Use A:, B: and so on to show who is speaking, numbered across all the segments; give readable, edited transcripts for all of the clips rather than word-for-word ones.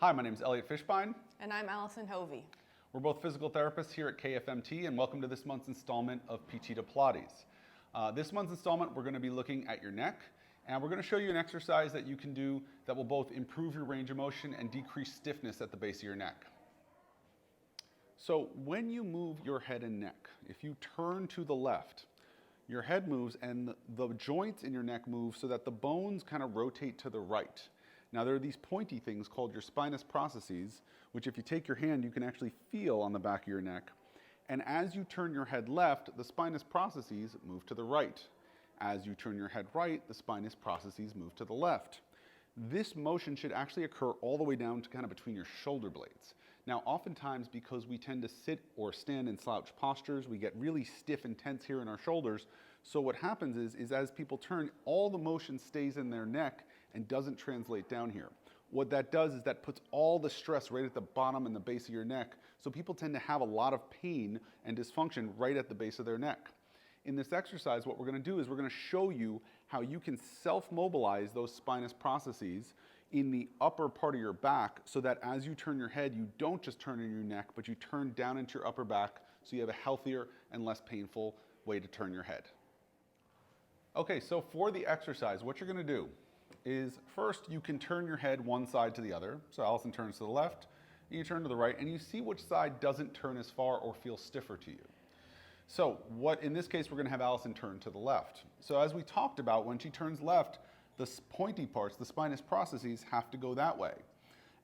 A: Hi, my name is Elliot Fishbein.
B: And I'm Alison Hovey.
A: We're both physical therapists here at KFMT, and welcome to this month's installment of PT to Pilates. This month's installment, we're going to be looking at your neck, and we're going to show you an exercise that you can do that will both improve your range of motion and decrease stiffness at the base of your neck. So when you move your head and neck, if you turn to the left, your head moves and the joints in your neck move so that the bones kind of rotate to the right. Now there are these pointy things called your spinous processes, which if you take your hand, you can actually feel on the back of your neck. And as you turn your head left, the spinous processes move to the right. As you turn your head right, the spinous processes move to the left. This motion should actually occur all the way down to kind of between your shoulder blades. Now, oftentimes, because we tend to sit or stand in slouch postures, we get really stiff and tense here in our shoulders. So what happens is as people turn, all the motion stays in their neck and doesn't translate down here. What that does is that puts all the stress right at the bottom and the base of your neck. So people tend to have a lot of pain and dysfunction right at the base of their neck. In this exercise, what we're going to do is we're going to show you how you can self-mobilize those spinous processes in the upper part of your back so that as you turn your head, you don't just turn in your neck, but you turn down into your upper back so you have a healthier and less painful way to turn your head. Okay, so for the exercise, what you're going to do is first you can turn your head one side to the other. So Alison turns to the left, and you turn to the right, and you see which side doesn't turn as far or feel stiffer to you. So in this case, we're going to have Alison turn to the left. So as we talked about, when she turns left, the pointy parts, the spinous processes, have to go that way.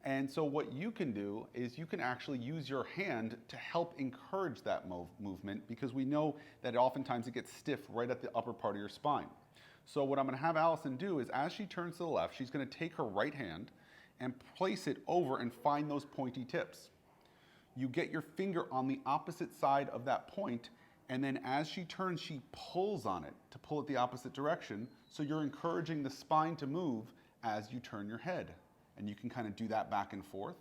A: And so what you can do is you can actually use your hand to help encourage that movement, because we know that oftentimes it gets stiff right at the upper part of your spine. So what I'm going to have Alison do is as she turns to the left, she's going to take her right hand and place it over and find those pointy tips. You get your finger on the opposite side of that point, and then as she turns, she pulls on it to pull it the opposite direction. So you're encouraging the spine to move as you turn your head. And you can kind of do that back and forth.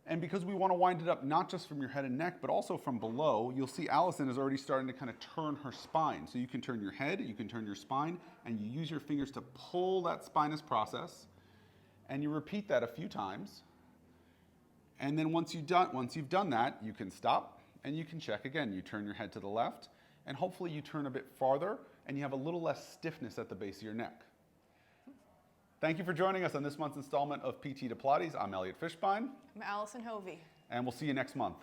A: And because we want to wind it up not just from your head and neck, but also from below, you'll see Alison is already starting to kind of turn her spine. So you can turn your head, you can turn your spine, and you use your fingers to pull that spinous process. And you repeat that a few times. And then once you've done that, you can stop and you can check again. You turn your head to the left, and hopefully you turn a bit farther, and you have a little less stiffness at the base of your neck. Thank you for joining us on this month's installment of PT to Pilates. I'm Elliot Fishbein.
B: I'm Alison Hovey.
A: And we'll see you next month.